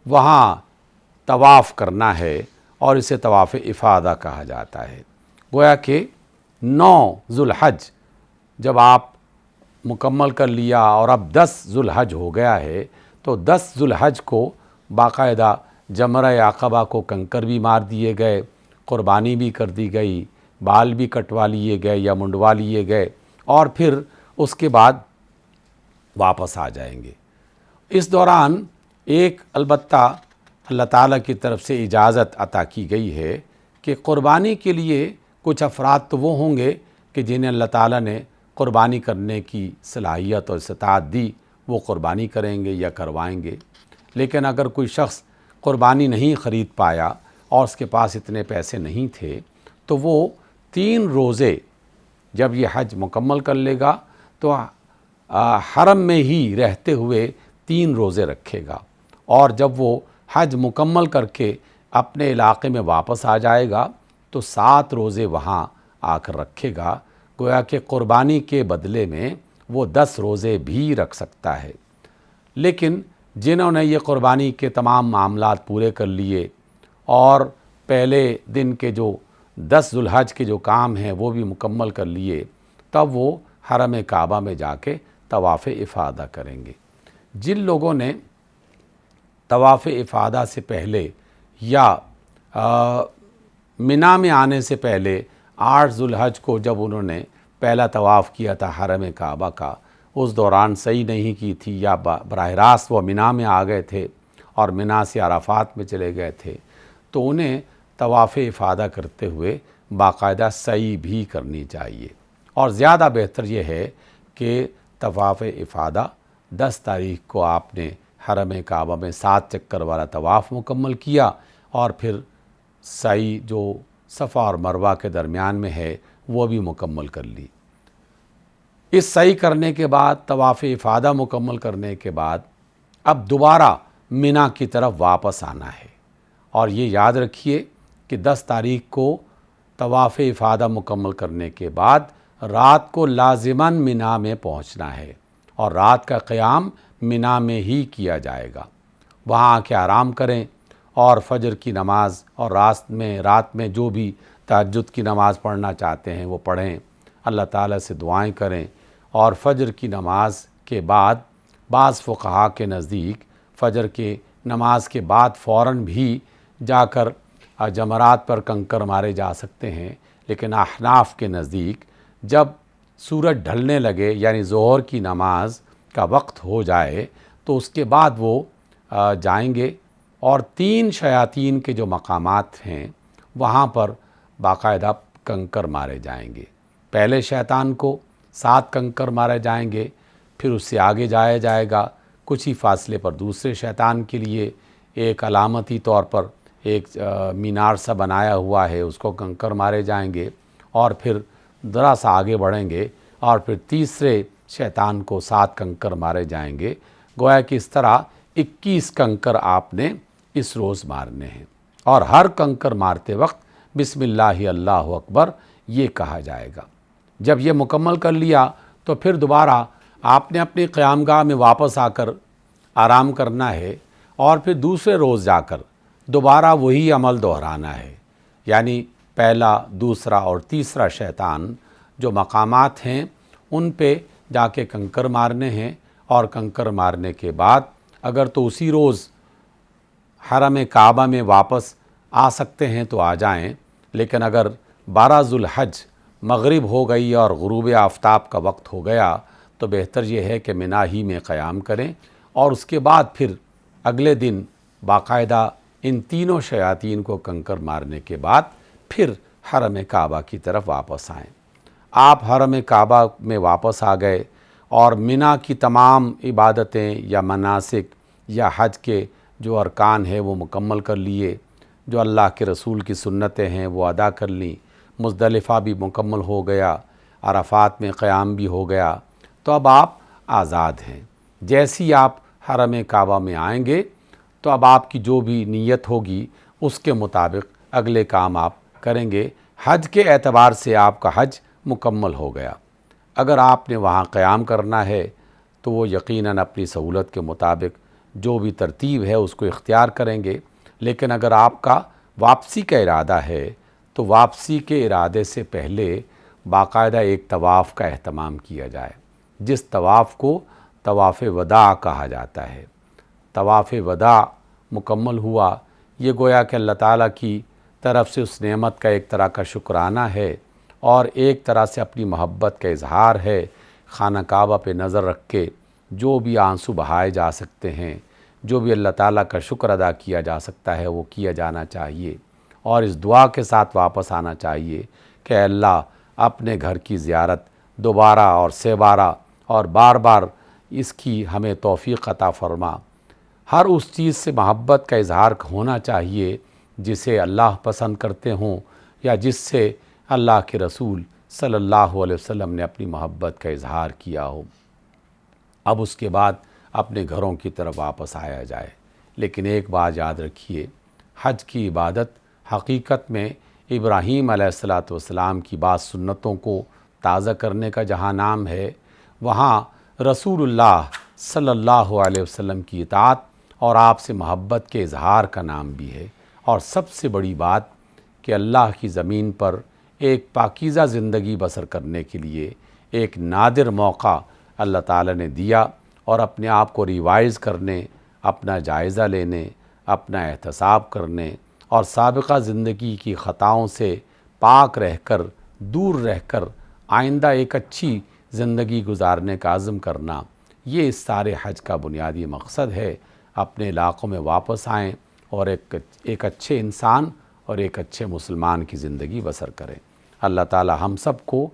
وہاں طواف کرنا ہے، اور اسے طواف افاضہ کہا جاتا ہے۔ گویا کہ 9 ذو الحج جب آپ مکمل کر لیا اور اب 10 ذو الحج ہو گیا ہے تو 10 ذو الحج کو باقاعدہ جمرہ عقبہ کو کنکر بھی مار دیے گئے، قربانی بھی کر دی گئی، بال بھی کٹوا لیے گئے یا منڈوا لیے گئے، اور پھر اس کے بعد واپس آ جائیں گے۔ اس دوران ایک البتہ اللہ تعالیٰ کی طرف سے اجازت عطا کی گئی ہے کہ قربانی کے لیے کچھ افراد تو وہ ہوں گے کہ جنہیں اللہ تعالیٰ نے قربانی کرنے کی صلاحیت اور استطاعت دی، وہ قربانی کریں گے یا کروائیں گے۔ لیکن اگر کوئی شخص قربانی نہیں خرید پایا اور اس کے پاس اتنے پیسے نہیں تھے تو وہ 3 روزے جب یہ حج مکمل کر لے گا تو حرم میں ہی رہتے ہوئے 3 روزے رکھے گا، اور جب وہ حج مکمل کر کے اپنے علاقے میں واپس آ جائے گا تو 7 روزے وہاں آ کر رکھے گا۔ گویا کہ قربانی کے بدلے میں وہ 10 روزے بھی رکھ سکتا ہے۔ لیکن جنہوں نے یہ قربانی کے تمام معاملات پورے کر لیے اور پہلے دن کے جو 10 ذو الحج کے جو کام ہیں وہ بھی مکمل کر لیے، تب وہ حرم کعبہ میں جا کے طواف افاضہ کریں گے۔ جن لوگوں نے طواف افاضہ سے پہلے یا منا میں آنے سے پہلے 8 ذو الحج کو جب انہوں نے پہلا طواف کیا تھا حرم کعبہ کا، اس دوران صحیح نہیں کی تھی یا براہ راست وہ منا میں آ گئے تھے اور منا سے عرفات میں چلے گئے تھے، تو انہیں طواف افاضہ کرتے ہوئے باقاعدہ سعی بھی کرنی چاہیے، اور زیادہ بہتر یہ ہے کہ طواف افاضہ 10 تاریخ کو آپ نے حرم کعبہ میں 7 چکر والا طواف مکمل کیا اور پھر سعی جو صفا اور مروہ کے درمیان میں ہے وہ بھی مکمل کر لی۔ اس سعی کرنے کے بعد طواف افاضہ مکمل کرنے کے بعد اب دوبارہ منا کی طرف واپس آنا ہے، اور یہ یاد رکھیے کہ 10 تاریخ کو طواف افاضہ مکمل کرنے کے بعد رات کو لازماً منا میں پہنچنا ہے، اور رات کا قیام منا میں ہی کیا جائے گا۔ وہاں آ کے آرام کریں اور فجر کی نماز اور رات میں جو بھی تہجد کی نماز پڑھنا چاہتے ہیں وہ پڑھیں، اللہ تعالیٰ سے دعائیں کریں، اور فجر کی نماز کے بعد بعض فقہا کے نزدیک فجر کے نماز کے بعد فوراً بھی جا کر جمرات پر کنکر مارے جا سکتے ہیں، لیکن احناف کے نزدیک جب سورج ڈھلنے لگے یعنی ظہر کی نماز کا وقت ہو جائے تو اس کے بعد وہ جائیں گے، اور 3 شیاطین کے جو مقامات ہیں وہاں پر باقاعدہ کنکر مارے جائیں گے۔ پہلے شیطان کو 7 کنکر مارے جائیں گے، پھر اس سے آگے جایا جائے گا، کچھ ہی فاصلے پر دوسرے شیطان کے لیے ایک علامتی طور پر ایک مینار سا بنایا ہوا ہے، اس کو کنکر مارے جائیں گے، اور پھر ذرا سا آگے بڑھیں گے اور پھر تیسرے شیطان کو 7 کنکر مارے جائیں گے۔ گویا کہ اس طرح 21 کنکر آپ نے اس روز مارنے ہیں، اور ہر کنکر مارتے وقت بسم اللہ اللہ اکبر یہ کہا جائے گا۔ جب یہ مکمل کر لیا تو پھر دوبارہ آپ نے اپنی قیام گاہ میں واپس آ کر آرام کرنا ہے، اور پھر دوسرے روز جا کر دوبارہ وہی عمل دہرانا ہے، یعنی پہلا، دوسرا اور تیسرا شیطان جو مقامات ہیں ان پہ جا کے کنکر مارنے ہیں، اور کنکر مارنے کے بعد اگر تو اسی روز حرم کعبہ میں واپس آ سکتے ہیں تو آ جائیں، لیکن اگر 12 ذوالحج مغرب ہو گئی اور غروب آفتاب کا وقت ہو گیا تو بہتر یہ ہے کہ منا ہی میں قیام کریں، اور اس کے بعد پھر اگلے دن باقاعدہ ان تینوں شیاطین کو کنکر مارنے کے بعد پھر حرم کعبہ کی طرف واپس آئیں۔ آپ حرم کعبہ میں واپس آ گئے اور منا کی تمام عبادتیں یا مناسک یا حج کے جو ارکان ہیں وہ مکمل کر لیے، جو اللہ کے رسول کی سنتیں ہیں وہ ادا کر لیں، مزدلفہ بھی مکمل ہو گیا، عرفات میں قیام بھی ہو گیا، تو اب آپ آزاد ہیں۔ جیسی آپ حرم کعبہ میں آئیں گے تو اب آپ کی جو بھی نیت ہوگی اس کے مطابق اگلے کام آپ کریں گے۔ حج کے اعتبار سے آپ کا حج مکمل ہو گیا۔ اگر آپ نے وہاں قیام کرنا ہے تو وہ یقیناً اپنی سہولت کے مطابق جو بھی ترتیب ہے اس کو اختیار کریں گے، لیکن اگر آپ کا واپسی کا ارادہ ہے تو واپسی کے ارادے سے پہلے باقاعدہ ایک طواف کا اہتمام کیا جائے، جس طواف کو طواف وداع کہا جاتا ہے۔ طواف وداع مکمل ہوا، یہ گویا کہ اللہ تعالیٰ کی طرف سے اس نعمت کا ایک طرح کا شکرانہ ہے اور ایک طرح سے اپنی محبت کا اظہار ہے۔ خانہ کعبہ پہ نظر رکھ کے جو بھی آنسو بہائے جا سکتے ہیں، جو بھی اللہ تعالیٰ کا شکر ادا کیا جا سکتا ہے وہ کیا جانا چاہیے، اور اس دعا کے ساتھ واپس آنا چاہیے کہ اے اللہ اپنے گھر کی زیارت دوبارہ اور سہ اور بار بار اس کی ہمیں توفیق عطا فرما۔ ہر اس چیز سے محبت کا اظہار ہونا چاہیے جسے اللہ پسند کرتے ہوں یا جس سے اللہ کے رسول صلی اللہ علیہ وسلم نے اپنی محبت کا اظہار کیا ہو۔ اب اس کے بعد اپنے گھروں کی طرف واپس آیا جائے، لیکن ایک بات یاد رکھیے، حج کی عبادت حقیقت میں ابراہیم علیہ السلام کی بعض سنتوں کو تازہ کرنے کا جہاں نام ہے، وہاں رسول اللہ صلی اللہ علیہ وسلم کی اطاعت اور آپ سے محبت کے اظہار کا نام بھی ہے۔ اور سب سے بڑی بات کہ اللہ کی زمین پر ایک پاکیزہ زندگی بسر کرنے کے لیے ایک نادر موقع اللہ تعالیٰ نے دیا، اور اپنے آپ کو ریوائز کرنے، اپنا جائزہ لینے، اپنا احتساب کرنے اور سابقہ زندگی کی خطاؤں سے پاک رہ کر، دور رہ کر آئندہ ایک اچھی زندگی گزارنے کا عزم کرنا، یہ اس سارے حج کا بنیادی مقصد ہے۔ اپنے علاقوں میں واپس آئیں اور ایک اچھے انسان اور ایک اچھے مسلمان کی زندگی بسر کریں۔ اللہ تعالی ہم سب کو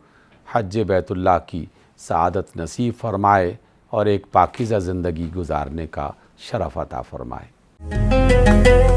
حج بیت اللہ کی سعادت نصیب فرمائے اور ایک پاکیزہ زندگی گزارنے کا شرف عطا فرمائے۔